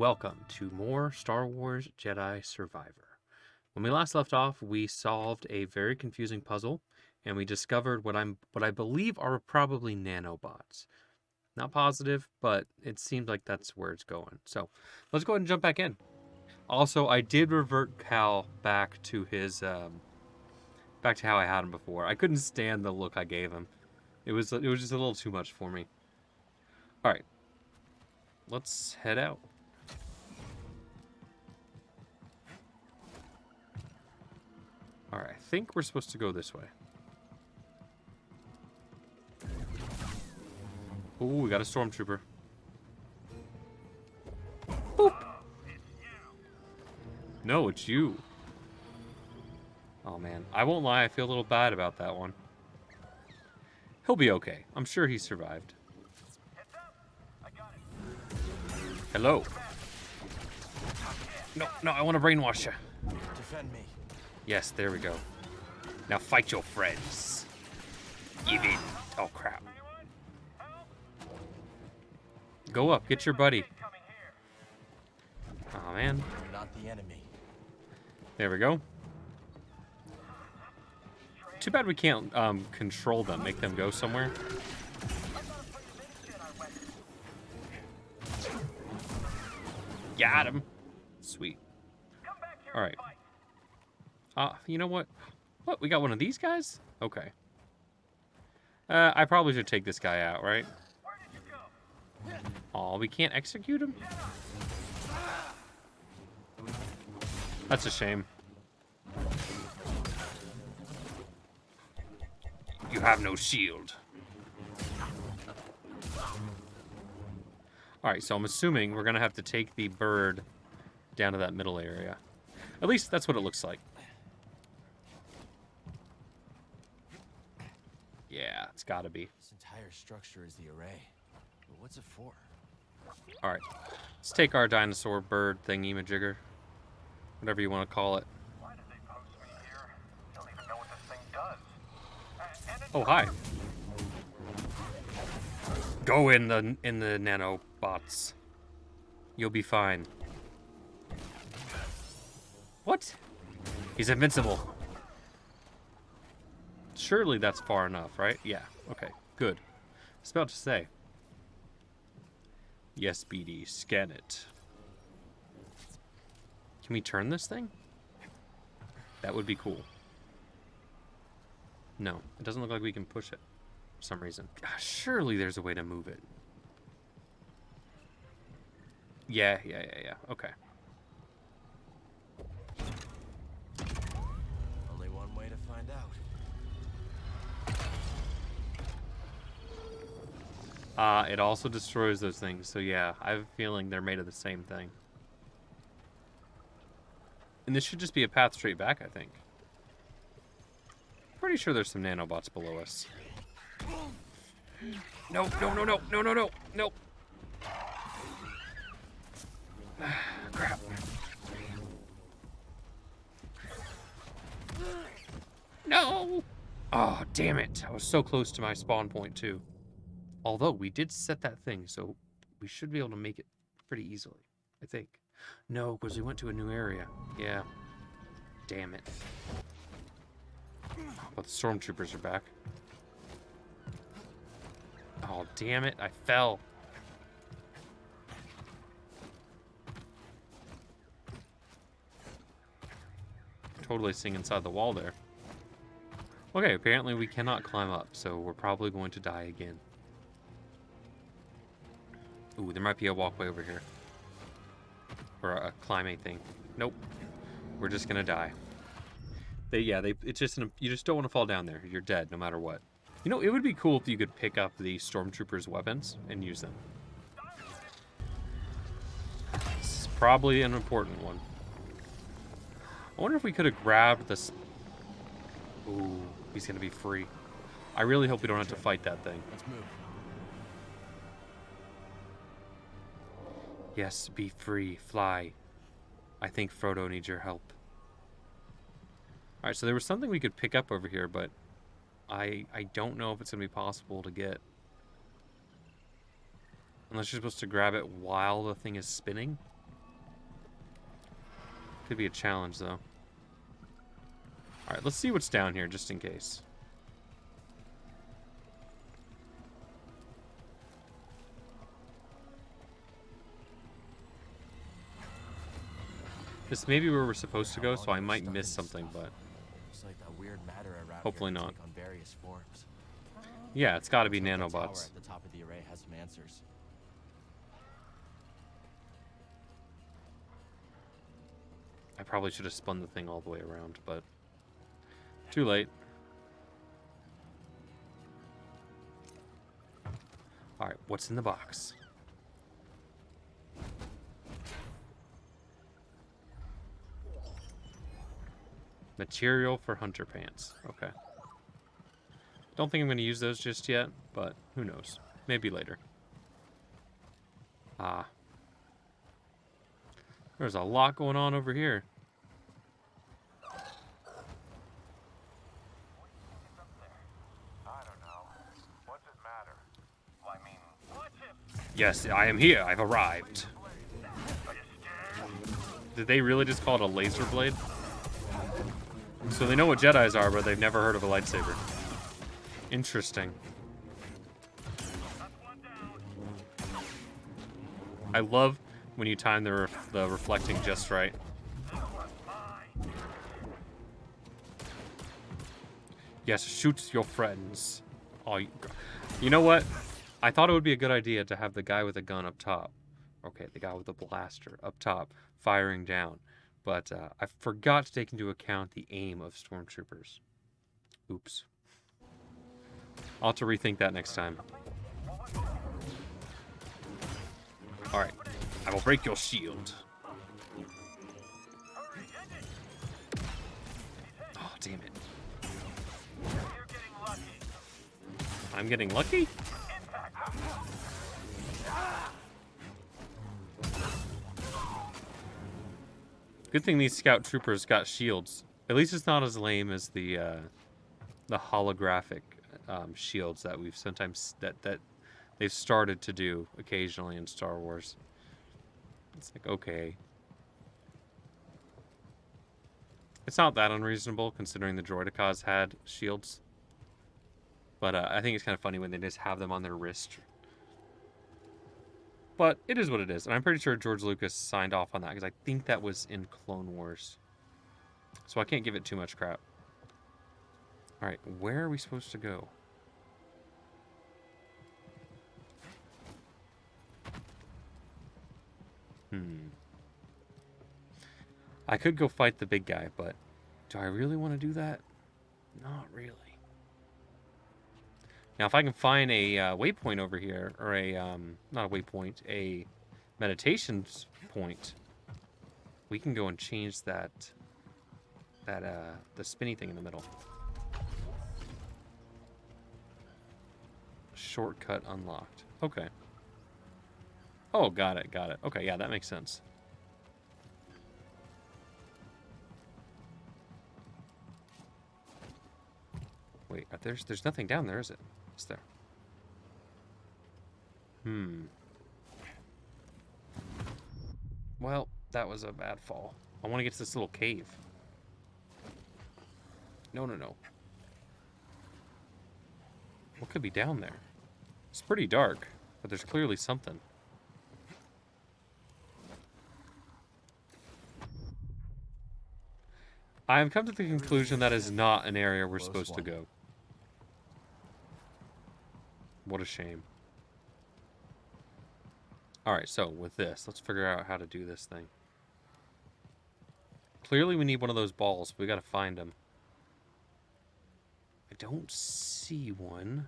welcome to more Star Wars Jedi Survivor. When we last left off, we solved a very confusing puzzle, and we discovered what I believe are probably nanobots. Not positive, but it seems like that's where it's going. So let's go ahead and jump back in. Also, I did revert Cal back to his back to how I had him before. I couldn't stand the look I gave him. It was just a little too much for me. All right, let's head out. All right, I think we're supposed to go this way. Ooh, we got a stormtrooper. Boop. No, it's you. Oh man, I won't lie, I feel a little bad about that one. He'll be okay. I'm sure he survived. Hello. No, I want to brainwash you. Defend me. Yes, there we go. Now fight your friends. Give in. Oh crap. Go up, get your buddy. Oh man. You're not the enemy. There we go. Too bad we can't control them, make them go somewhere. Got him. Sweet. All right. You know what? What? We got one of these guys? Okay. I probably should take this guy out, right? Oh, we can't execute him? That's a shame. You have no shield. Alright, so I'm assuming we're going to have to take the bird down to that middle area. At least that's what it looks like. Yeah, it's got to be. This entire structure is the array. But what's it for? Alright, let's take our dinosaur bird thingy-majigger. Whatever you want to call it. Why did they post me here? Don't even know what this thing does. Oh, hi. Go in the nanobots. You'll be fine. What? He's invincible. Surely that's far enough, right? Yeah. Okay. Good. I was about to say. Yes, BD. Scan it. Can we turn this thing? That would be cool. No, it doesn't look like we can push it for some reason. Gosh, surely there's a way to move it. Yeah. Okay. Only one way to find out. It also destroys those things. So yeah, I have a feeling they're made of the same thing. And this should just be a path straight back, I think. Pretty sure there's some nanobots below us. No. Crap. No! Oh, damn it. I was so close to my spawn point, too. Although, we did set that thing, so we should be able to make it pretty easily, I think. No, because we went to a new area. Yeah. Damn it. But the stormtroopers are back. Oh, damn it. I fell. Totally sitting inside the wall there. Okay, apparently we cannot climb up, so we're probably going to die again. Ooh, there might be a walkway over here. Or a climbing thing. Nope. We're just gonna die. It's just you just don't want to fall down there. You're dead no matter what. You know, it would be cool if you could pick up the stormtroopers' weapons and use them. This is probably an important one. I wonder if we could have grabbed this. Ooh, he's gonna be free. I really hope we don't have to fight that thing. Let's move. Yes, be free, fly. I think Frodo needs your help. Alright, so there was something we could pick up over here, but I don't know if it's going to be possible to get. Unless you're supposed to grab it while the thing is spinning. Could be a challenge, though. Alright, let's see what's down here, just in case. This may be where we're supposed to go, so I might miss something, but Looks like that weird matter around hopefully here can not. take on various forms. Yeah, it's got to be Looks like the tower nanobots. at the top of the array has some answers. I probably should have spun the thing all the way around, but too late. Alright, what's in the box? Material for hunter pants. Okay. Don't think I'm going to use those just yet, but who knows. Maybe later. Ah. There's a lot going on over here. I don't know. What's it matter? Well, I mean, watch him. Yes, I am here. I've arrived. Are you scared? Did they really just call it a laser blade? So they know what Jedis are, but they've never heard of a lightsaber. Interesting. That's one down. I love when you time the reflecting just right. Yes, shoot your friends. Oh, you know what? I thought it would be a good idea to have the guy with a gun up top. Okay, the guy with the blaster up top, firing down. But I forgot to take into account the aim of stormtroopers. Oops. I'll have to rethink that next time. Alright. I will break your shield. Oh, damn it. You're getting lucky. I'm getting lucky? Good thing these scout troopers got shields. At least it's not as lame as the holographic shields that we've sometimes that they've started to do occasionally in Star Wars. It's like, okay. It's not that unreasonable considering the droidicas had shields. But I think it's kind of funny when they just have them on their wrist. But it is what it is. And I'm pretty sure George Lucas signed off on that because I think that was in Clone Wars. So I can't give it too much crap. Alright, where are we supposed to go? I could go fight the big guy, but do I really want to do that? Not really. Now, if I can find a waypoint over here, or a, not a waypoint, a meditation point, we can go and change that, the spinny thing in the middle. Shortcut unlocked. Okay. Oh, got it, got it. Okay, yeah, that makes sense. Wait, there's nothing down there, is it? Is there? Well, that was a bad fall. I want to get to this little cave. No, no, no. What could be down there? It's pretty dark, but there's clearly something. I have come to the conclusion that is not an area we're supposed to go. What a shame. Alright, so with this, let's figure out how to do this thing. Clearly we need one of those balls, but we gotta find them. I don't see one.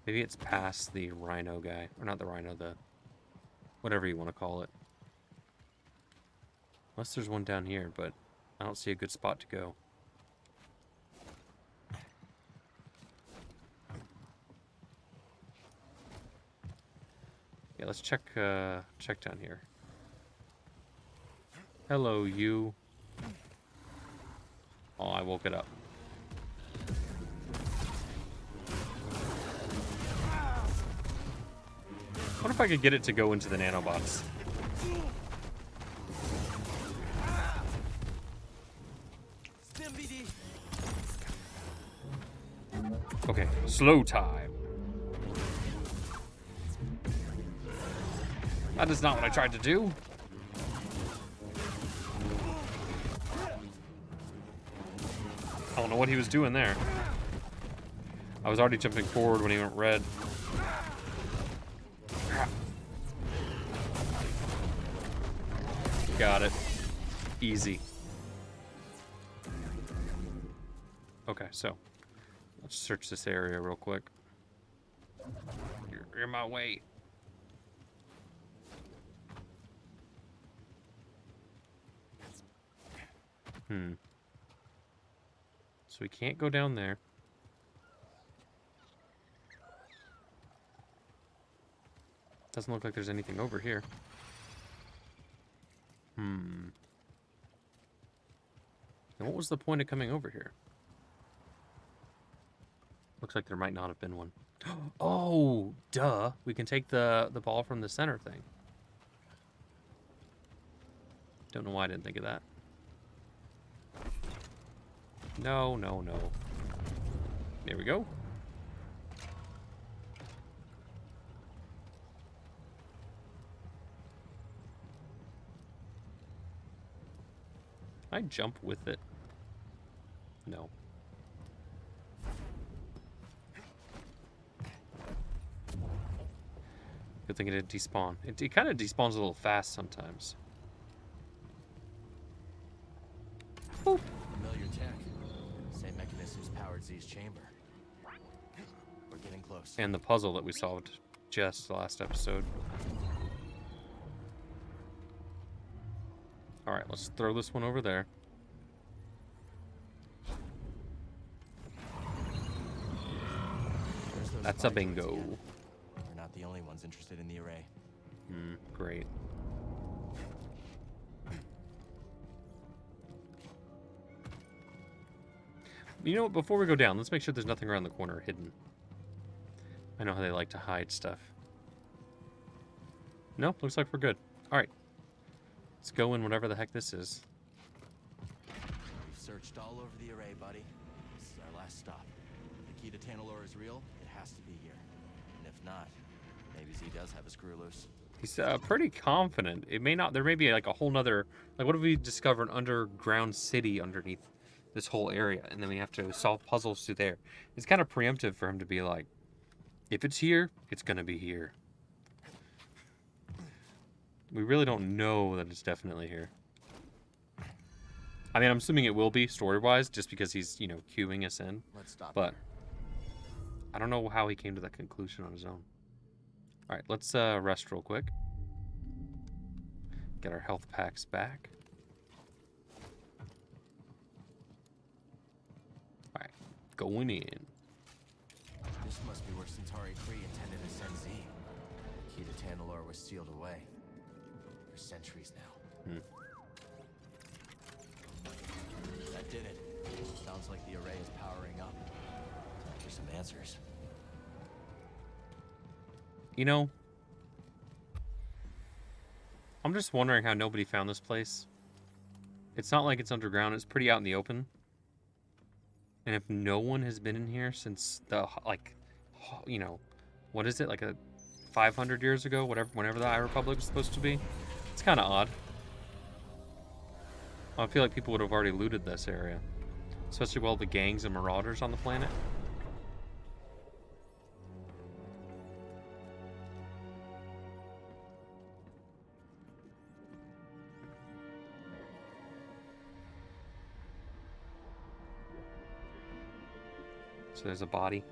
Maybe it's past the rhino guy. Or not the rhino, the... whatever you want to call it. Unless there's one down here, but I don't see a good spot to go. Yeah, let's check down here. Hello, you. Oh, I woke it up. What if I could get it to go into the nanobots? Okay, slow time. That is not what I tried to do. I don't know what he was doing there. I was already jumping forward when he went red. Got it. Easy. Okay, so let's search this area real quick. You're in my way. So we can't go down there. Doesn't look like there's anything over here. And what was the point of coming over here? Looks like there might not have been one. Oh, duh. We can take the ball from the center thing. Don't know why I didn't think of that. No, no, no. There we go. I jump with it. No. Good thing it didn't despawn. It kind of despawns a little fast sometimes. Boop. Familiar tech. Same mechanisms powered Z's chamber. We're getting close. And the puzzle that we solved just last episode. Alright, let's throw this one over there. That's a bingo. We're not the only ones interested in the array. Great. You know what, before we go down, let's make sure there's nothing around the corner hidden. I know how they like to hide stuff. No, looks like we're good. Alright. Let's go in whatever the heck this is. We've searched all over the array, buddy. This is our last stop. If the key to Tanalorr is real, it has to be here. And if not, maybe Z does have a screw loose. He's pretty confident. It may not. There may be like a whole nother. Like, what if we discover an underground city underneath this whole area, and then we have to solve puzzles through there? It's kind of preemptive for him to be like, if it's here, it's gonna be here. We really don't know that it's definitely here. I mean, I'm assuming it will be story-wise, just because he's, you know, cueing us in. Let's stop. But I don't know how he came to that conclusion on his own. All right, let's rest real quick. Get our health packs back. All right, going in. This must be where Centauri Kree intended to send Z. The key to Tanalorr was sealed away. For centuries now. That did it. Sounds like the array is powering up. Time for some answers. You know, I'm just wondering how nobody found this place. It's not like it's underground. It's pretty out in the open. And if no one has been in here since the, like, you know, what is it? Like a 500 years ago? Whenever the High Republic was supposed to be? It's kind of odd. I feel like people would have already looted this area. Especially with all the gangs and marauders on the planet. So there's a body.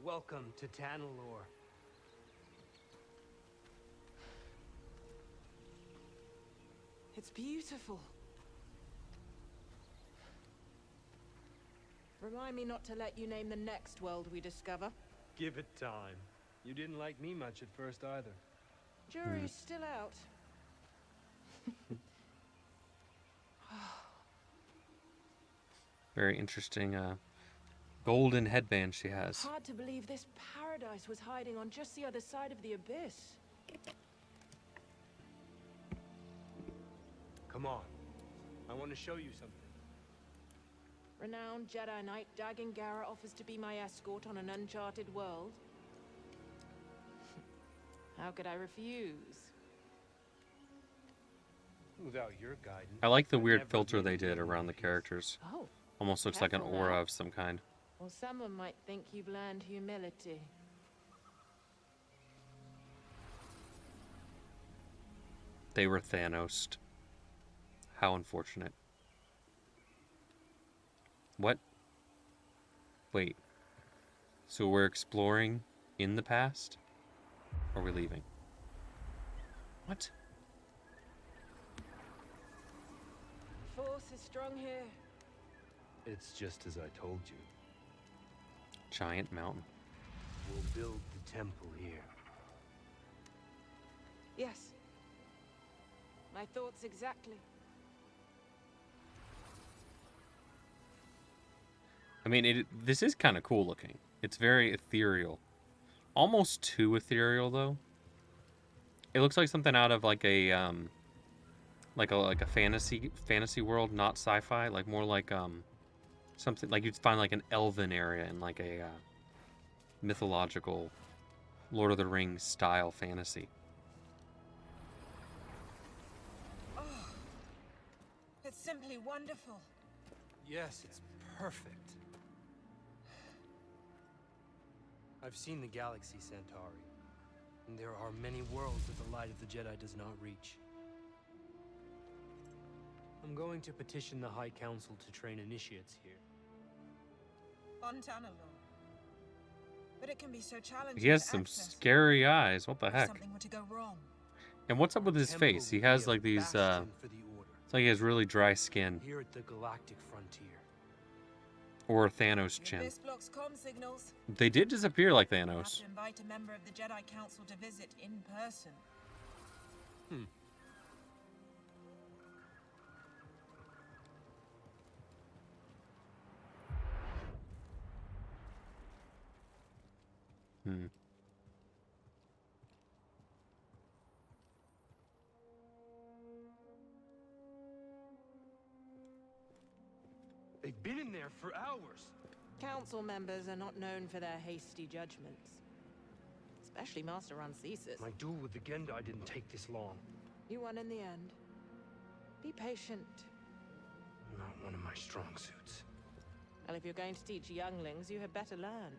Welcome to Tanalorr. It's beautiful. Remind me not to let you name the next world we discover. Give it time. You didn't like me much at first either. Jury's still out. Very interesting golden headband she has. Hard to believe this paradise was hiding on just the other side of the abyss. Come on. I want to show you something. Renowned Jedi Knight Dagan Gera offers to be my escort on an uncharted world. How could I refuse? Without your guidance. I like the I'd weird never filter be they able did to around the refuse. characters. Oh, Almost looks like an Careful aura now. of some kind. well, someone might think you've learned humility. They were Thanos. How unfortunate. What? Wait. So we're exploring in the past? Or are we leaving? What? Force is strong here. It's just as I told you. Giant mountain. We'll build the temple here. Yes. My thoughts exactly. I mean, this is kind of cool looking. It's very ethereal. Almost too ethereal, though. It looks like something out of like a like a fantasy world, not sci-fi. Like more like something like you'd find like an elven area in like a mythological Lord of the Rings style fantasy. Oh, it's simply wonderful. Yes, it's perfect. I've seen the galaxy, Centauri, and there are many worlds that the light of the Jedi does not reach. I'm going to petition the High Council to train initiates here. On Tanalor. But it can be so challenging. He has to some access scary eyes. What the if heck? something were to go wrong. And what's up with his Temple face? He will be has a like these bastion for the Order. it's like he has really dry skin. Here at the galactic frontier. Or Thanos' chin. This blocks comm signals. They did disappear like We'll have Thanos. to invite a member of the Jedi Council to visit in person. Hmm. They've been in there for hours. Council members are not known for their hasty judgments. Especially Master Rancesis. My duel with the Gendai didn't take this long. You won in the end. Be patient. Not one of my strong suits. Well, if you're going to teach younglings, you had better learn.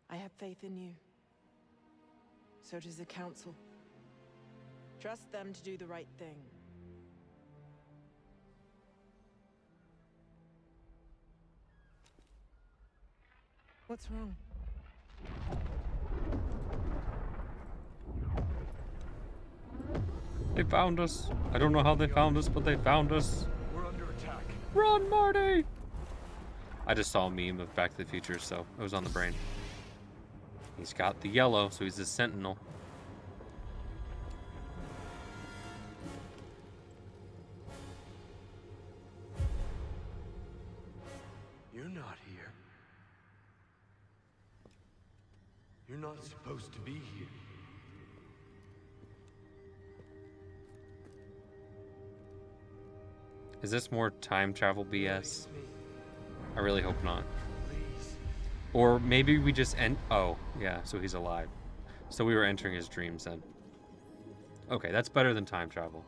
I have faith in you. So does the Council. Trust them to do the right thing. What's wrong? They found us. I don't know how they found us, but they found us. We're under attack. Run, Marty! I just saw a meme of Back to the Future, so it was on the brain. He's got the yellow, so he's a sentinel. You're not here. You're not supposed to be here. Is this more time travel BS? Release me, I really hope not. please. Or maybe we just end. Oh, yeah, so he's alive. So we were entering his dreams then. Okay, that's better than time travel.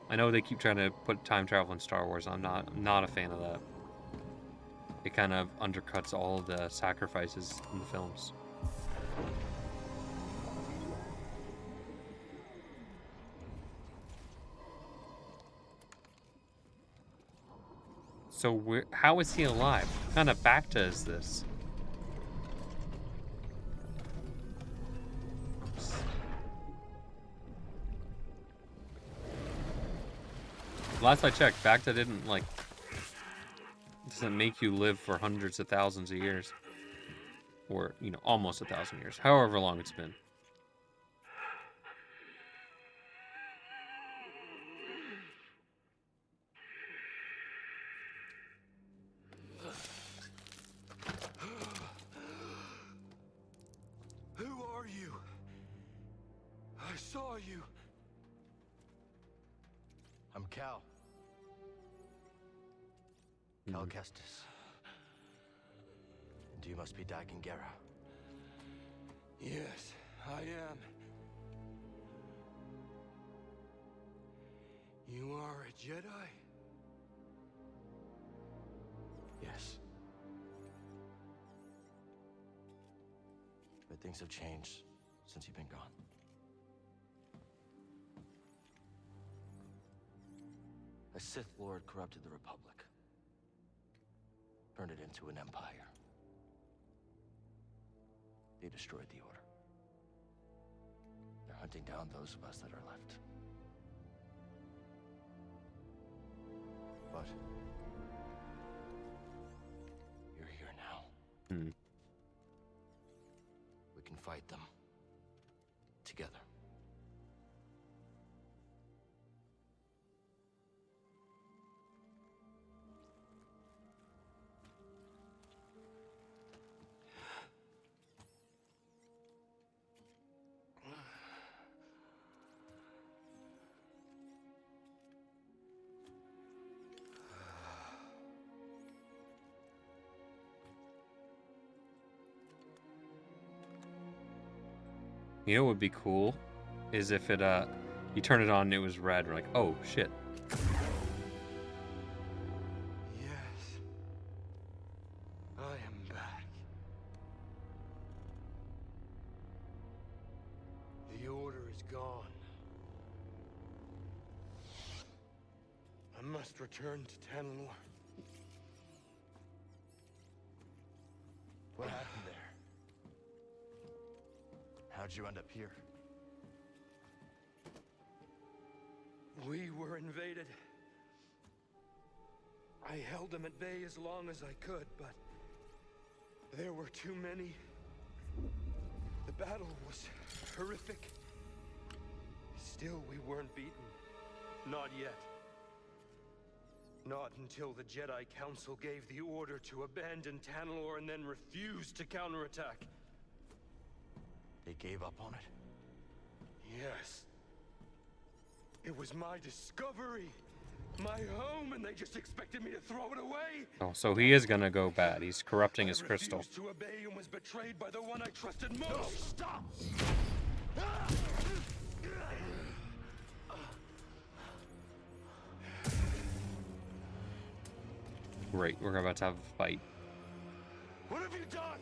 I know they keep trying to put time travel in Star Wars. I'm not a fan of that. It kind of undercuts all the sacrifices in the films. So how is he alive? What kind of Bacta is this? Oops. Last I checked, Bacta didn't doesn't make you live for hundreds of thousands of years. Or, almost 1,000 years. However long it's been. saw you. I'm Cal. Cal Kestis. And you must be Dagan Gera. Yes, I am. You are a Jedi? Yes. But things have changed since you've been gone. A Sith Lord corrupted the Republic. Turned it into an empire. They destroyed the Order. They're hunting down those of us that are left. But you're here now. Hmm. We can fight them together. You know what would be cool is if it you turn it on and it was red. We're like, oh shit. Yes. I am back. The Order is gone. I must return to Tanalor. What happened there? How'd you end up here? We were invaded. I held them at bay as long as I could, but there were too many. The battle was horrific. Still, we weren't beaten. Not yet. Not until the Jedi Council gave the order to abandon Tanalor and then refused to counterattack. They gave up on it? Yes. It was my discovery, my home, and they just expected me to throw it away. Oh, so he is gonna go bad. He's corrupting his crystal. I refused to obey and was betrayed by the one I trusted most. No, stop! Great, we're about to have a fight. What have you done?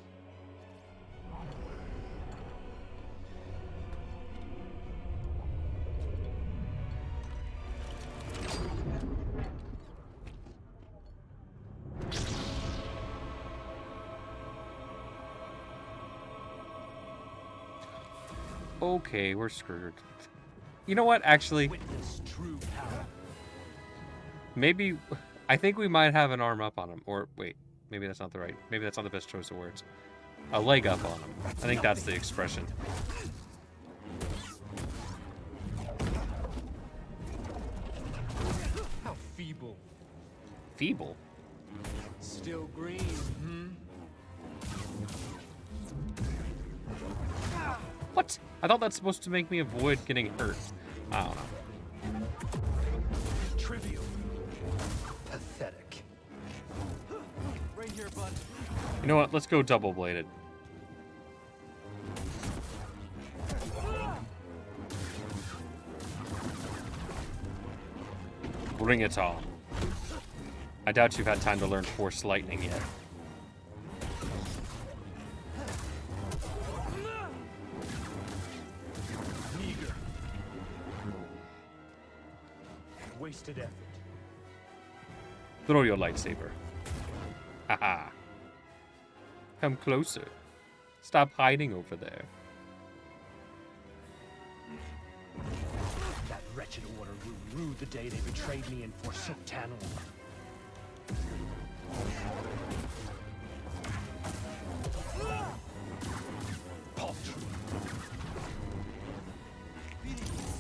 Okay, we're screwed. You know what? Actually, Witness true power. maybe I think we might have an arm up on him. Or wait, maybe that's not the right. Maybe that's not the best choice of words. A leg up on him. I think that's the expression. How feeble. Feeble. Still green, hmm? What? I thought that's supposed to make me avoid getting hurt. I don't know. Trivial. Pathetic. Right here, bud. You know what? Let's go double-bladed. Bring it on. I doubt you've had time to learn Force Lightning yet. Meager. Wasted effort. Throw your lightsaber. Haha. Come closer. Stop hiding over there. That wretched order grew rude the day they betrayed me and forsook Tanalor. Paltry.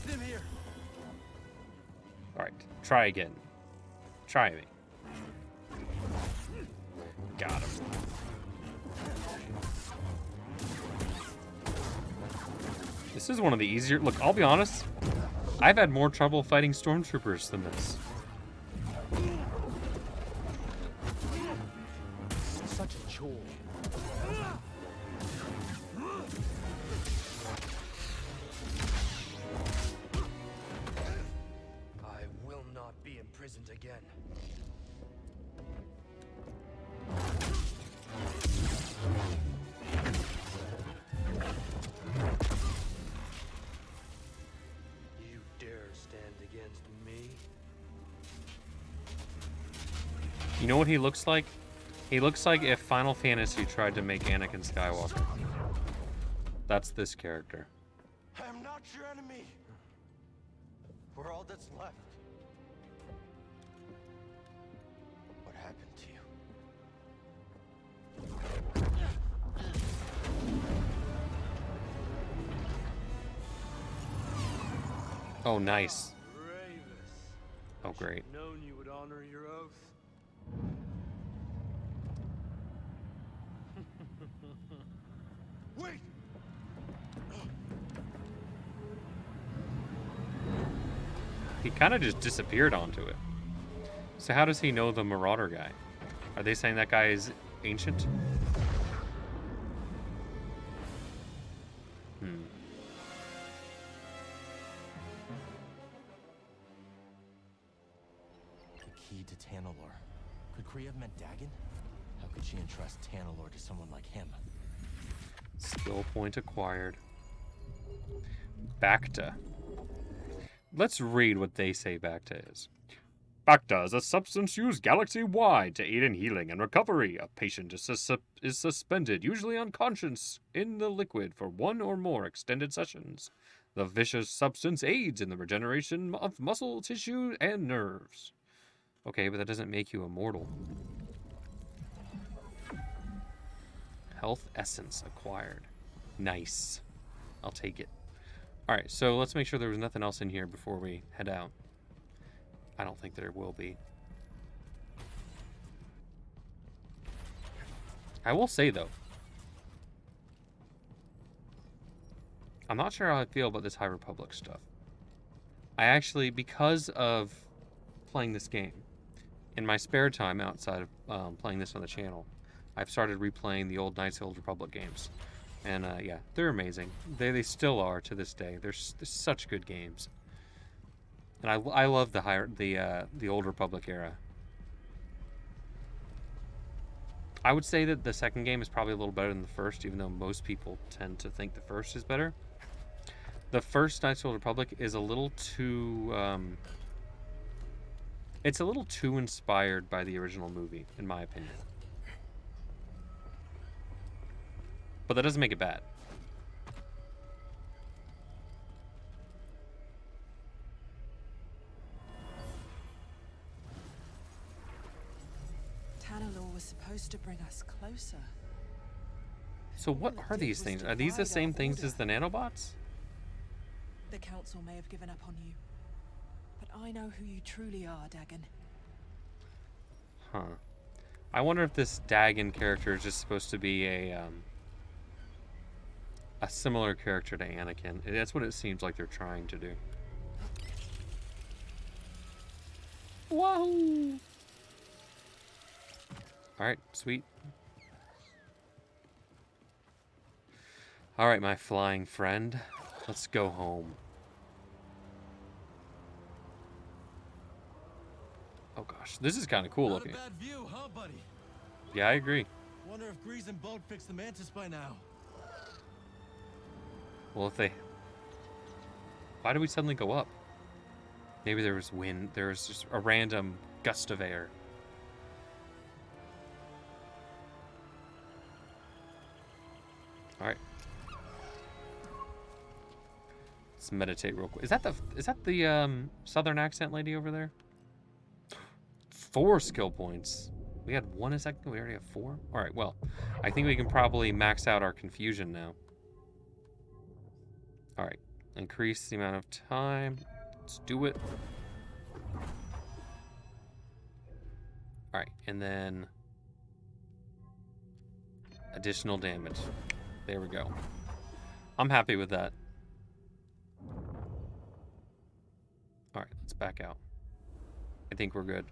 Get him here. Alright, try again. Try me. Got him. This This is one of the easier... Look, I'll be honest. I've had more trouble fighting stormtroopers than this. Such a chore. I will not be imprisoned again. You dare stand against me? You know what he looks like? He looks like if Final Fantasy tried to make Anakin Skywalker. That's this character. I am not your enemy. We're all that's left. What happened to you? Oh, nice. Bravest. Oh, great. Known you would honor your oath. Wait! He kind of just disappeared onto it. So how does he know the Marauder guy? Are they saying that guy is ancient? The key to Tanalor. Could Kree have meant Dagon? How could she entrust Tanalor to someone like him? Skill point acquired. Bacta. Let's read what they say Bacta is. Bacta is a substance used galaxy-wide to aid in healing and recovery. A patient is suspended, usually unconscious, in the liquid for one or more extended sessions. The vicious substance aids in the regeneration of muscle, tissue, and nerves. Okay, but that doesn't make you immortal. Health essence acquired. Nice. I'll take it. Alright, so let's make sure there was nothing else in here before we head out. I don't think there will be. I will say, though, I'm not sure how I feel about this High Republic stuff. I actually, because of playing this game, in my spare time outside of playing this on the channel, I've started replaying the old Knights of the Old Republic games. And yeah, they're amazing. They still are to this day. They're such good games. And I love the Old Republic era. I would say that the second game is probably a little better than the first, even though most people tend to think the first is better. The first Knights of the Old Republic is a little too... it's a little too inspired by the original movie, in my opinion. But that doesn't make it bad. Tanalor was supposed to bring us closer. So what are these things? Are these the same things as the nanobots? The Council may have given up on you, but I know who you truly are, Dagon. Huh. I wonder if this Dagon character is just supposed to be a similar character to Anakin. That's what it seems like they're trying to do. Wahoo! Alright, sweet. Alright, my flying friend. Let's go home. Oh gosh, this is kind of cool looking. Not a bad view, huh, buddy? Yeah, I agree. Wonder if Grease and Boat fixed the Mantis by now. Well, if they... Why did we suddenly go up? Maybe there was wind. There was just a random gust of air. Alright. Let's meditate real quick. Is that the southern accent lady over there? 4 skill points. We had 1 a second. We already have 4. All right. Well, I think we can probably max out our confusion now. All right. Increase the amount of time. Let's do it. All right, and then additional damage. There we go. I'm happy with that. Let's back out. I think we're good.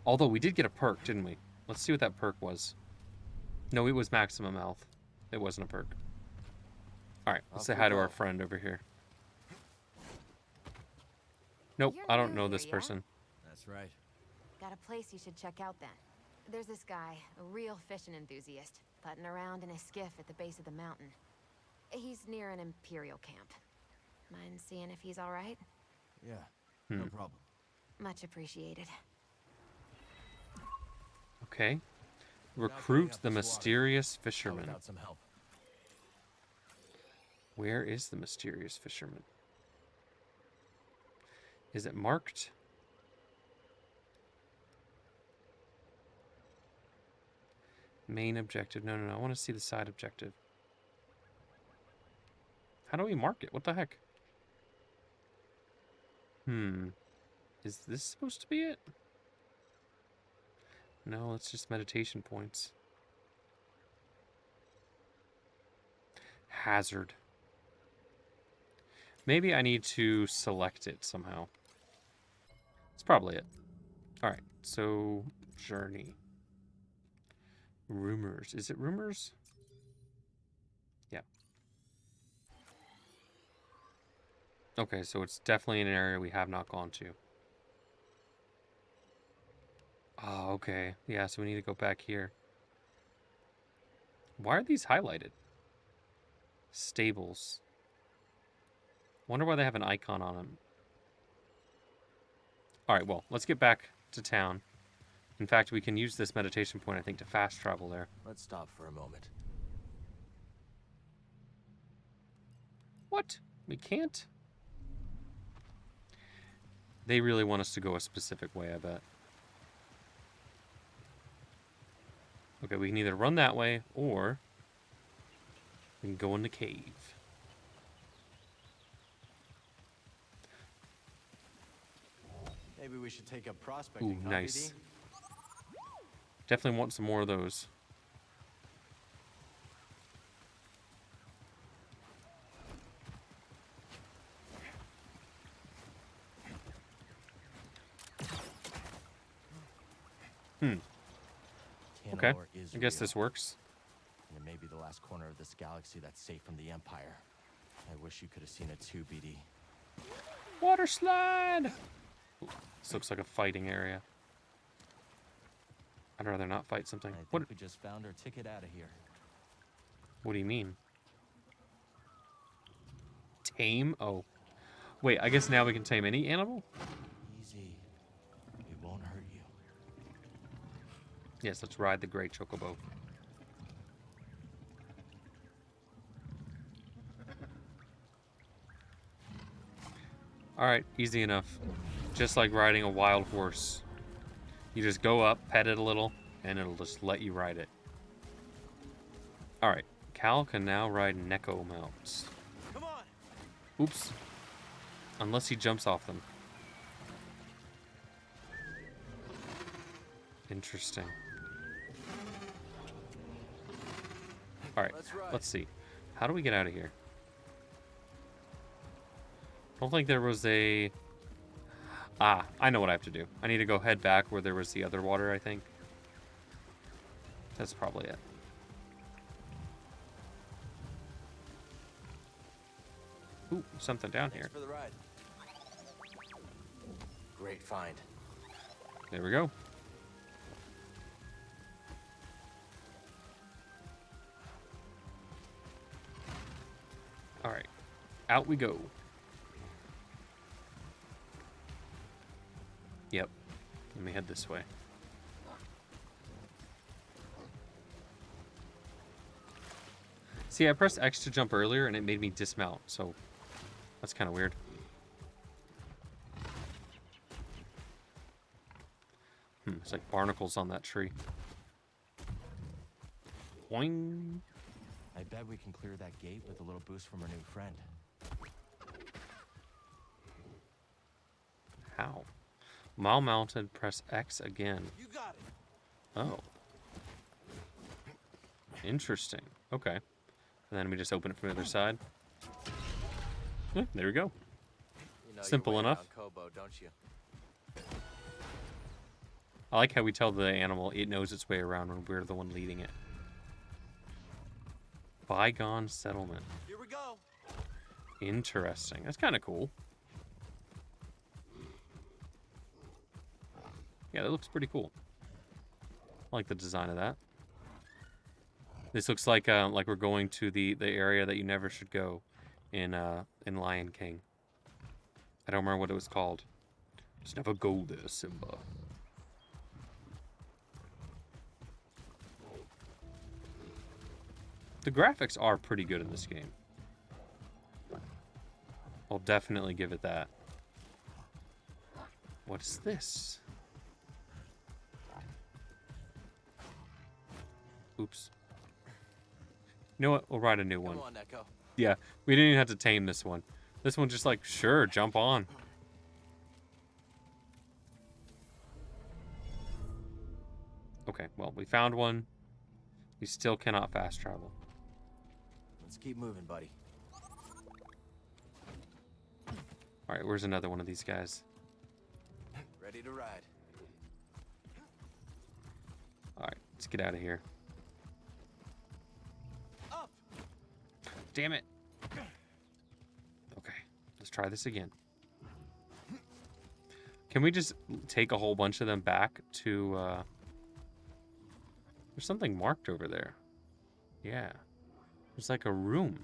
Although we did get a perk, didn't we? Let's see what that perk was. No, it was maximum health. It wasn't a perk. Alright, let's say hi to our friend over here. Nope, You're I don't new know here, this yeah? person. That's right. Got a place you should check out then. There's this guy, a real fishing enthusiast, putting around in a skiff at the base of the mountain. He's near an Imperial camp. Mind seeing if he's alright? Yeah, no problem. Much appreciated. Okay. We're not getting Recruit up the this water. mysterious Not fisherman. without some help. Where is the mysterious fisherman? Is it marked? Main objective. No, no, no. I want to see the side objective. How do we mark it? What the heck? Is this supposed to be it? No, it's just meditation points. Hazard. Maybe I need to select it somehow. That's probably it. Alright, so journey. Rumors. Is it rumors? Yeah. Okay, so it's definitely in an area we have not gone to. Oh, okay. Yeah, so we need to go back here. Why are these highlighted? Stables. Wonder why they have an icon on them. Alright, well, let's get back to town. In fact, we can use this meditation point, I think, to fast travel there. Let's stop for a moment. What? We can't? They really want us to go a specific way, I bet. Okay, we can either run that way, or we can go in the cave. Maybe we should take up prospecting. Ooh, huh, nice. BD? Definitely want some more of those. Okay, Tanalorr is I guess real, this works. and it may be the last corner of this galaxy that's safe from the Empire. I wish you could have seen it too, BD. Water slide! Ooh, this looks like a fighting area. I'd rather not fight something. I think What? we just found our ticket out of here. What do you mean? Tame? Oh. Wait, I guess now we can tame any animal? Easy. It won't hurt you. Yes, let's ride the Great Chocobo. Alright, easy enough. Just like riding a wild horse. You just go up, pet it a little, and it'll just let you ride it. Alright, Cal can now ride Neko mounts. Come on! Oops. Unless he jumps off them. Interesting. Alright, let's see. How do we get out of here? I don't think there was a... Ah, I know what I have to do. I need to go head back where there was the other water, I think. That's probably it. Ooh, something down here. Thanks for the ride. Great find. There we go. Alright, out we go. Yep, let me head this way. See, I pressed X to jump earlier and it made me dismount, so that's kind of weird. It's like barnacles on that tree. Boing. I bet we can clear that gate with a little boost from our new friend. How? While mounted, press X again. You got it. Oh. Interesting. Okay. And then we just open it from the other side. Yeah, there we go. know Simple your way enough. around Kobo, don't you? I like how we tell the animal it knows its way around when we're the one leading it. Bygone settlement. Here we go. Interesting. That's kind of cool. Yeah, that looks pretty cool. I like the design of that. This looks like we're going to the area that you never should go in Lion King. I don't remember what it was called. Just never go there, Simba. The graphics are pretty good in this game. I'll definitely give it that. What is this? Oops. You know what? We'll ride a new one. Come on, Echo. Yeah, we didn't even have to tame this one. This one's just like, sure, jump on. Okay, well, we found one. We still cannot fast travel. Let's keep moving, buddy. All right, where's another one of these guys? Ready to ride. All right, let's get out of here. Up. Damn it. Okay, let's try this again. Can we just take a whole bunch of them back to, there's something marked over there. Yeah. There's like a room.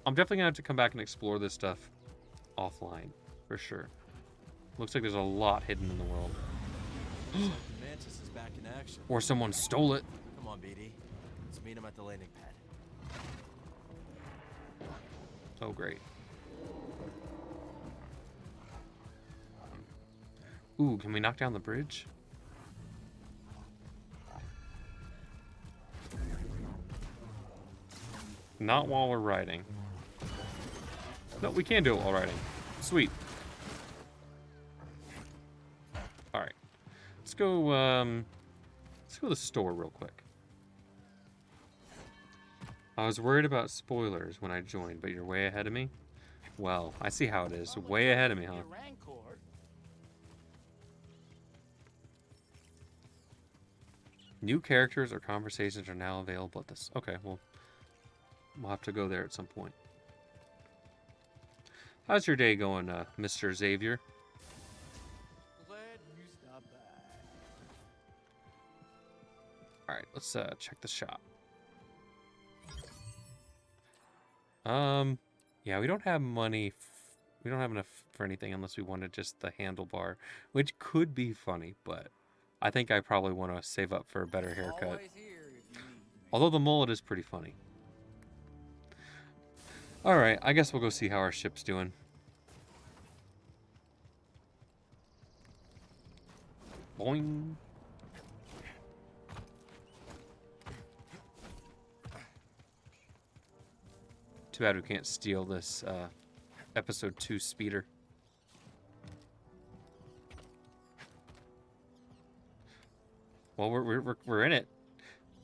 I'm definitely gonna have to come back and explore this stuff offline, for sure. Looks like there's a lot hidden in the world. Looks like the Mantis is back in action. Or someone stole it. Come on, BD. Let's meet him at the landing pad. Oh, great. Ooh, can we knock down the bridge? Not while we're riding. No, we can do it while riding. Sweet. Alright. Let's go to the store real quick. I was worried about spoilers when I joined, but you're way ahead of me? Well, I see how it is. Way ahead of me, huh? New characters or conversations are now available at this. Okay, well, we'll have to go there at some point. How's your day going, Mr. Xavier? Glad you stopped by. All right, let's check the shop. Yeah, we don't have money. We don't have enough for anything unless we wanted just the handlebar, which could be funny, but I think I probably want to save up for a better haircut. Always here if you need me. Although the mullet is pretty funny. All right, I guess we'll go see how our ship's doing. Boing. Too bad we can't steal this episode 2 speeder. Well, we're in it.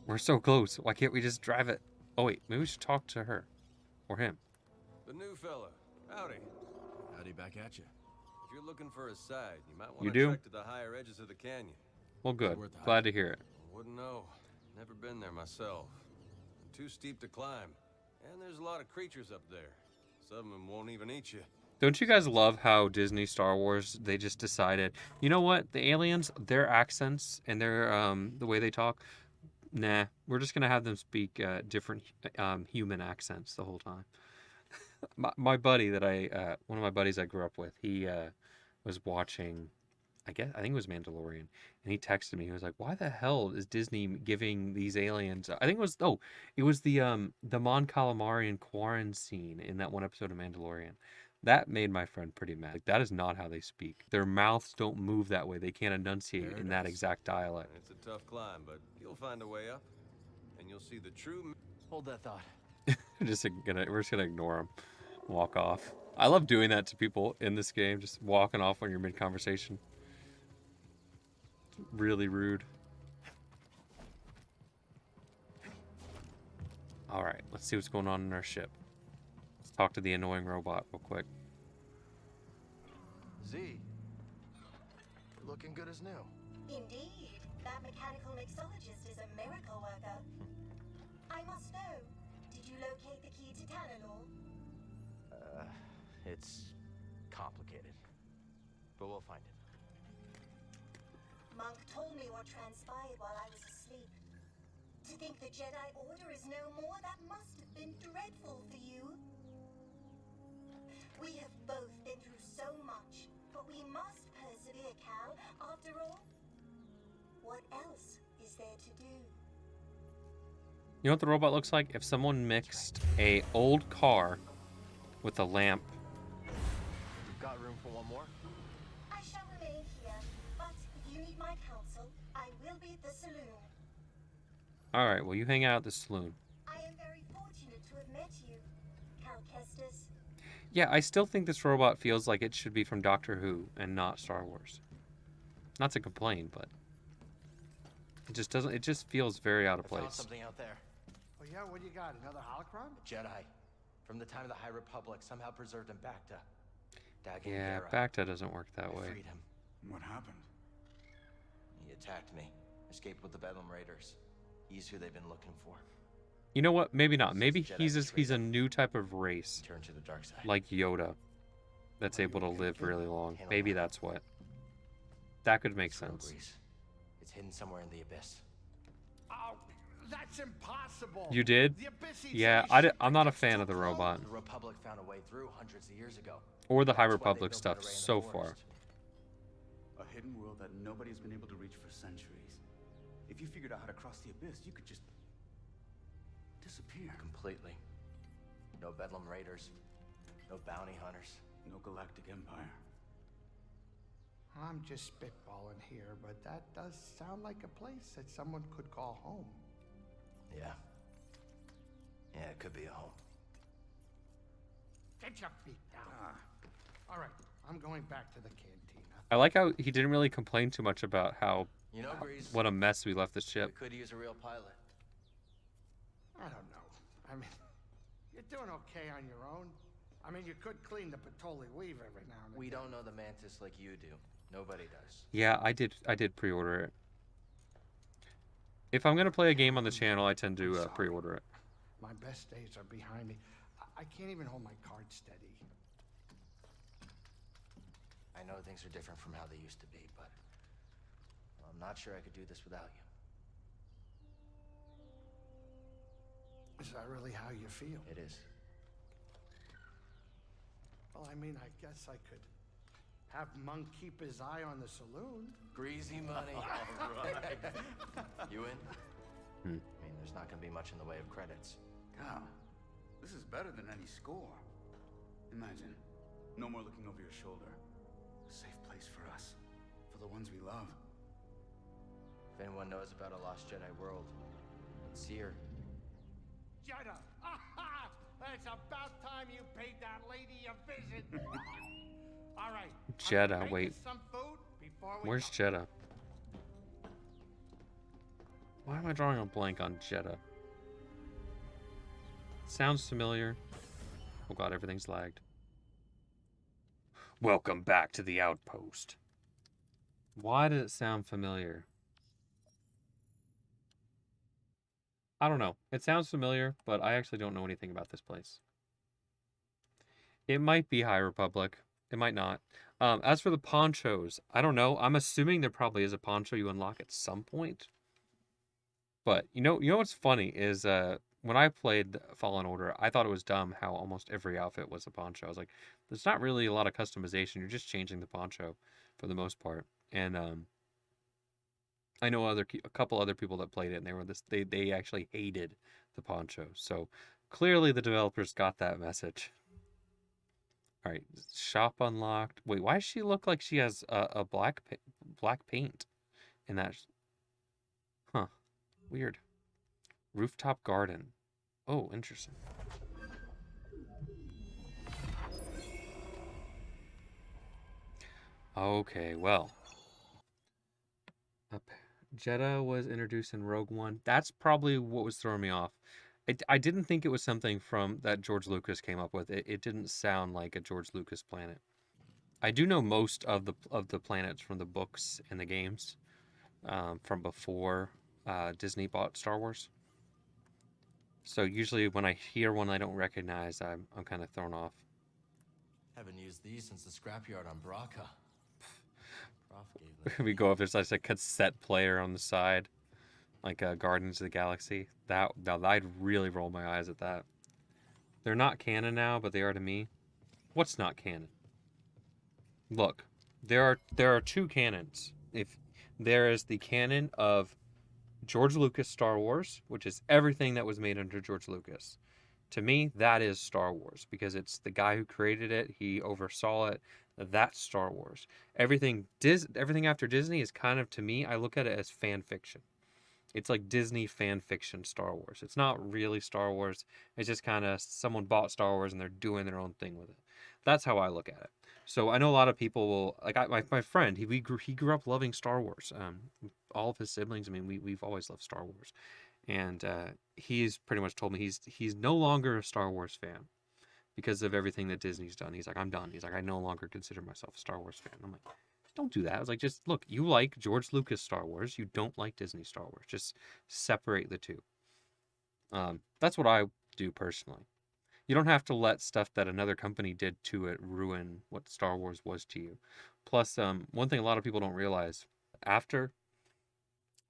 We're so close. Why can't we just drive it? Oh wait, maybe we should talk to her or him. The new fella. Howdy. Howdy back at you. If you're looking for a side, you might want You to do? trek to the higher edges of the canyon. Well, good. worth the hype. Glad to hear it. Wouldn't know. Never been there myself. Too steep to climb. And there's a lot of creatures up there. Some of them won't even eat you. Don't you guys love how Disney Star Wars, they just decided, you know what, the aliens, their accents and their the way they talk, nah, we're just gonna have them speak different human accents the whole time. my buddy that one of my buddies I grew up with, he was watching, I think it was Mandalorian, and he texted me. He was like, "Why the hell is Disney giving these aliens?" I think it was the Mon Calamari Quarren scene in that one episode of Mandalorian. That made my friend pretty mad. Like, that is not how they speak. Their mouths don't move that way. They can't enunciate There it in that is. exact dialect. It's a tough climb, but you'll find a way up. And you'll see the true... Hold that thought. We're just gonna ignore them, walk off. I love doing that to people in this game, just walking off when you're mid conversation. Really rude. All right, let's see what's going on in our ship. Let's talk to the annoying robot real quick. Z, you're looking good as new. Indeed, that mechanical mixologist is a miracle worker. I must know, did you locate the key to Tanalor? It's complicated, but we'll find it. Monk told me what transpired while I was asleep. To think the Jedi Order is no more, that must have been dreadful for you. We have both been through so much, but we must persevere, Cal. After all, what else is there to do? You know what the robot looks like? If someone mixed a old car with a lamp. We've got room for one more? I shall remain here, but if you need my counsel, I will be at the saloon. All right, well, you hang out at the saloon. I am very fortunate to have met you, Cal Kestis. Yeah, I still think this robot feels like it should be from Doctor Who and not Star Wars. Not to complain, but it just doesn't. It just feels very out of I found place. something out there. Oh yeah, what do you got? Another holocron? A Jedi. From the time of the High Republic, somehow preserved in Bacta. Dagan Yeah, Gera. Bacta doesn't work that I way. freed him. What happened? He attacked me. Escaped with the Bedlam Raiders. He's who they've been looking for. You know what? Maybe not. Maybe Jedi he's a new type of race, Turn to the dark side. like Yoda, that's able to live really long. Maybe that's what. That could make sense. Grease. It's hidden somewhere in the abyss. Oh, that's impossible. You did? The Abyss eats Yeah, any shit I'm that not a gets fan too of the close. robot The Republic found a way through hundreds of years ago. or the High That's why they Republic built stuff that array in the so far. forest. A hidden world that nobody's been able to reach for centuries. If you figured out how to cross the abyss, you could just disappear. Completely. No Bedlam Raiders. No bounty hunters. No galactic empire. I'm just spitballing here, but that does sound like a place that someone could call home. Yeah. Yeah, it could be a home. Get your feet down. All right, I'm going back to the cantina. I like how he didn't really complain too much about how You know, Grease, what a mess we left the we ship. could use a real pilot. I don't know. I mean, you're doing okay on your own. I mean, you could clean the Patoli weave every now and then. We don't know the Mantis like you do. Nobody does. Yeah, I did pre-order it. If I'm gonna play a game on the channel, I tend to pre-order it. My best days are behind me. I can't even hold my card steady. I know things are different from how they used to be, but I'm not sure I could do this without you. Is that really how you feel? It is. Well, I mean, I guess I could have Monk keep his eye on the saloon. Greasy money. All right. You in? Hmm. I mean, there's not gonna be much in the way of credits. Cal, this is better than any score. Imagine, no more looking over your shoulder. A safe place for us, for the ones we love. If anyone knows about a lost Jedi world, it's here. Jedi! Aha! It's about time you paid that lady a visit. All right. I'm Jedi, gonna make wait. us some food before we Where's go. Jeddah? Why am I drawing a blank on Jeddah? Sounds familiar. Oh god, everything's lagged. Welcome back to the outpost. Why did it sound familiar? I don't know. It sounds familiar, but I actually don't know anything about this place. It might be High Republic. It might not. As for the ponchos, I don't know. I'm assuming there probably is a poncho you unlock at some point. But you know what's funny is when I played Fallen Order, I thought it was dumb how almost every outfit was a poncho. I was like, there's not really a lot of customization. You're just changing the poncho for the most part. And I know a couple other people that played it, and they actually hated the poncho. So clearly the developers got that message. All right, shop unlocked. Wait, why does she look like she has a black paint in that? Huh, weird. Rooftop garden. Oh, interesting. Okay, well. Jeddah was introduced in Rogue One. That's probably what was throwing me off. I didn't think it was something from that George Lucas came up with. It didn't sound like a George Lucas planet. I do know most of the planets from the books and the games, from before Disney bought Star Wars. So usually when I hear one I don't recognize, I'm kind of thrown off. Haven't used these since the scrapyard on Braca. Prof gave them. We go up, there's like a cassette player on the side, like Guardians of the Galaxy. Now I'd really roll my eyes at that. They're not canon now, but they are to me. What's not canon? Look, there are two canons. If there is the canon of George Lucas Star Wars, which is everything that was made under George Lucas. To me, that is Star Wars because it's the guy who created it. He oversaw it. That's Star Wars. Everything after Disney is kind of, to me, I look at it as fan fiction. It's like Disney fan fiction Star Wars. It's not really Star Wars. It's just kind of someone bought Star Wars and they're doing their own thing with it. That's how I look at it. So I know a lot of people will like my friend. He grew up loving Star Wars. All of his siblings. I mean, we've always loved Star Wars, and he's pretty much told me he's no longer a Star Wars fan because of everything that Disney's done. He's like, I'm done. He's like, I no longer consider myself a Star Wars fan. I'm like, don't do that. I was like, just look, you like George Lucas Star Wars. You don't like Disney Star Wars. Just separate the two. That's what I do personally. You don't have to let stuff that another company did to it ruin what Star Wars was to you. Plus, one thing a lot of people don't realize, after,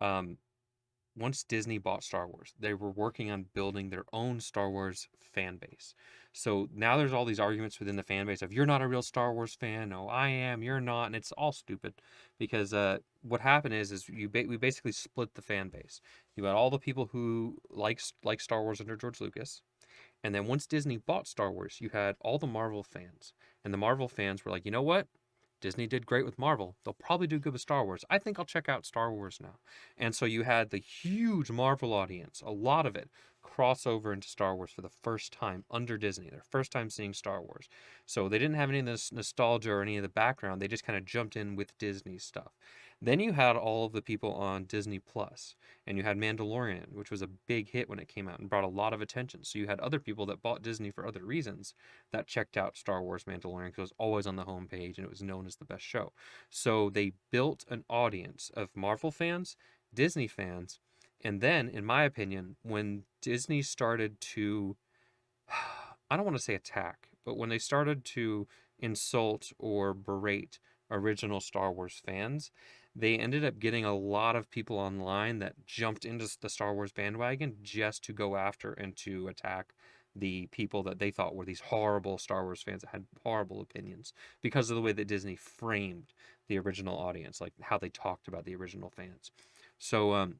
once Disney bought Star Wars, they were working on building their own Star Wars fan base. So now there's all these arguments within the fan base of, you're not a real Star Wars fan. No, I am. You're not. And it's all stupid because what happened is we basically split the fan base. You had all the people who like Star Wars under George Lucas. And then once Disney bought Star Wars, you had all the Marvel fans. And the Marvel fans were like, you know what? Disney did great with Marvel. They'll probably do good with Star Wars. I think I'll check out Star Wars now. And so you had the huge Marvel audience, a lot of it, cross over into Star Wars for the first time under Disney. Their first time seeing Star Wars. So they didn't have any of this nostalgia or any of the background. They just kind of jumped in with Disney stuff. Then you had all of the people on Disney Plus, and you had Mandalorian, which was a big hit when it came out and brought a lot of attention. So you had other people that bought Disney for other reasons that checked out Star Wars Mandalorian because it was always on the homepage and it was known as the best show. So they built an audience of Marvel fans, Disney fans, and then, in my opinion, when Disney started to, I don't want to say attack, but when they started to insult or berate original Star Wars fans, they ended up getting a lot of people online that jumped into the Star Wars bandwagon just to go after and to attack the people that they thought were these horrible Star Wars fans that had horrible opinions because of the way that Disney framed the original audience, like how they talked about the original fans. So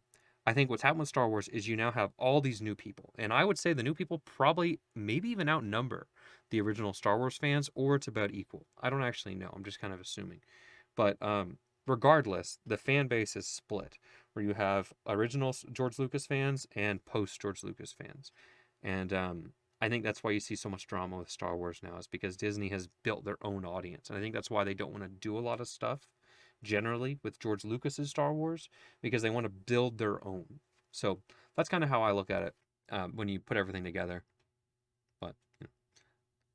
I think what's happened with Star Wars is you now have all these new people. And I would say the new people probably maybe even outnumber the original Star Wars fans, or it's about equal. I don't actually know. I'm just kind of assuming. But regardless, the fan base is split, where you have original George Lucas fans and post George Lucas fans. And I think that's why you see so much drama with Star Wars now, is because Disney has built their own audience. And I think that's why they don't want to do a lot of stuff generally with George Lucas's Star Wars, because they want to build their own. So that's kind of how I look at it when you put everything together. But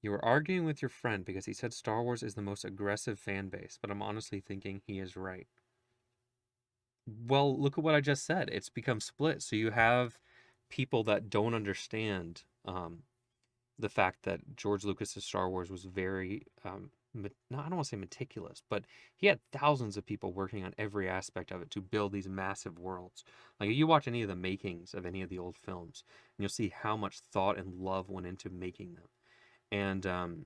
you were arguing with your friend because he said Star Wars is the most aggressive fan base, but I'm honestly thinking he is right. Well, look at what I just said. It's become split. So you have people that don't understand the fact that George Lucas's Star Wars was very, I don't want to say meticulous, but he had thousands of people working on every aspect of it to build these massive worlds. Like, you watch any of the makings of any of the old films, and you'll see how much thought and love went into making them. And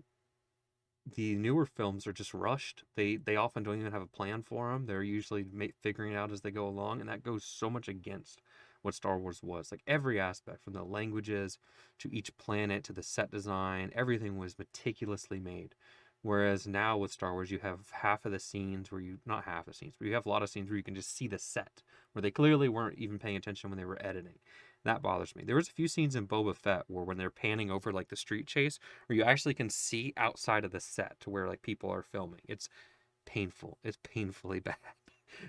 the newer films are just rushed. They often don't even have a plan for them. They're usually figuring it out as they go along, and that goes so much against what Star Wars was. Like, every aspect, from the languages to each planet to the set design, everything was meticulously made. Whereas now with Star Wars, you have half of the scenes where not half the scenes, but you have a lot of scenes where you can just see the set, where they clearly weren't even paying attention when they were editing. That bothers me. There was a few scenes in Boba Fett where when they're panning over like the street chase, where you actually can see outside of the set to where like people are filming. It's painful. It's painfully bad.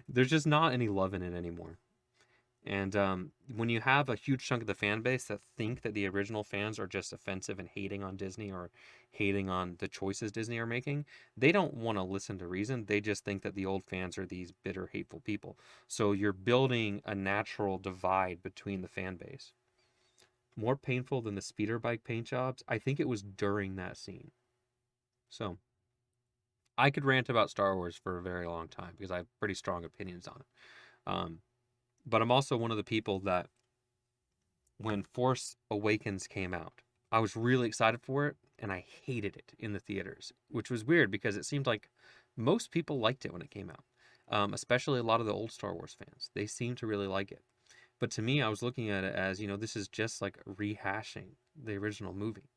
There's just not any love in it anymore. And when you have a huge chunk of the fan base that think that the original fans are just offensive and hating on Disney or hating on the choices Disney are making, they don't want to listen to reason. They just think that the old fans are these bitter, hateful people. So you're building a natural divide between the fan base. More painful than the speeder bike paint jobs, I think it was during that scene. So I could rant about Star Wars for a very long time because I have pretty strong opinions on it. But I'm also one of the people that when Force Awakens came out, I was really excited for it and I hated it in the theaters, which was weird because it seemed like most people liked it when it came out, especially a lot of the old Star Wars fans. They seemed to really like it. But to me, I was looking at it as, this is just like rehashing the original movie.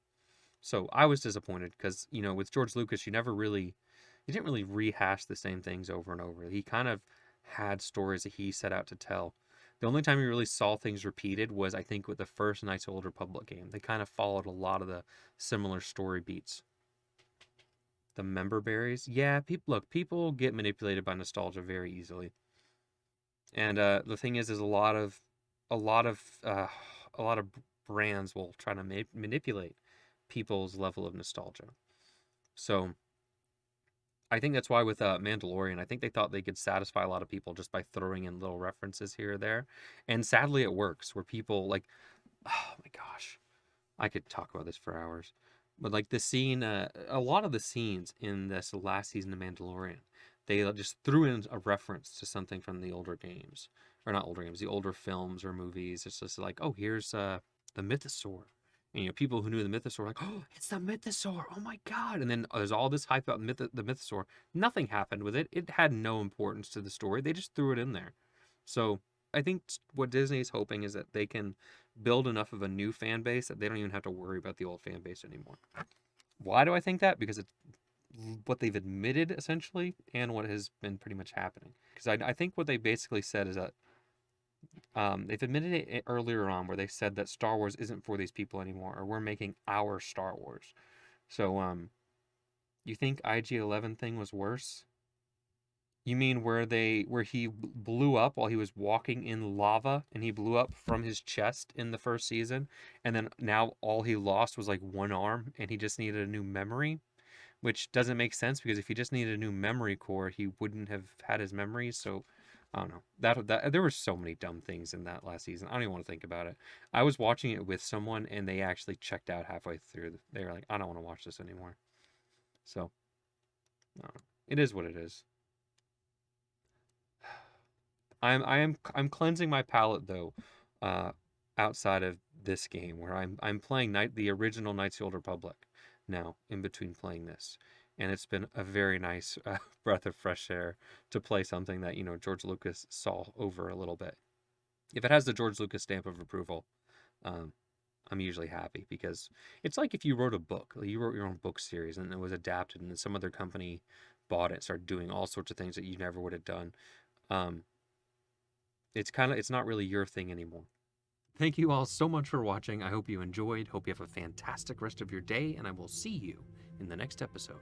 So I was disappointed because, with George Lucas, you didn't really rehash the same things over and over. He kind of had stories that he set out to tell. The only time you really saw things repeated was, I think, with the first Knights of the Old Republic game. They kind of followed a lot of the similar story beats. The member berries, yeah. People get manipulated by nostalgia very easily. And the thing is a lot of brands will try to manipulate people's level of nostalgia. So I think that's why with Mandalorian, I think they thought they could satisfy a lot of people just by throwing in little references here or there. And sadly, it works where people like, oh my gosh, I could talk about this for hours. But like the scene, a lot of the scenes in this last season of Mandalorian, they just threw in a reference to something from the older games. Or not older games, the older films or movies. It's just like, oh, here's the Mythosaur. And, people who knew the Mythosaur were like, oh, it's the Mythosaur. Oh my God. And then there's all this hype about the Mythosaur. Nothing happened with it. It had no importance to the story. They just threw it in there. So I think what Disney is hoping is that they can build enough of a new fan base that they don't even have to worry about the old fan base anymore. Why do I think that? Because it's what they've admitted, essentially, and what has been pretty much happening. Because I think what they basically said is that they've admitted it earlier on where they said that Star Wars isn't for these people anymore, or we're making our Star Wars. So, you think IG-11 thing was worse? You mean where he blew up while he was walking in lava and he blew up from his chest in the first season, and then now all he lost was like one arm and he just needed a new memory, which doesn't make sense because if he just needed a new memory core, he wouldn't have had his memories. So I don't know. That there were so many dumb things in that last season. I don't even want to think about it. I was watching it with someone and they actually checked out halfway through. They were like, I don't want to watch this anymore. So I don't know. It is what it is. I'm cleansing my palate though, outside of this game where I'm playing the original Knights of the Old Republic now in between playing this, and it's been a very nice breath of fresh air to play something that George Lucas saw over a little bit. If it has the George Lucas stamp of approval, I'm usually happy because it's like if you wrote a book, like you wrote your own book series and it was adapted and then some other company bought it, started doing all sorts of things that you never would have done. It's not really your thing anymore. Thank you all so much for watching. I hope you enjoyed. Hope you have a fantastic rest of your day, and I will see you in the next episode.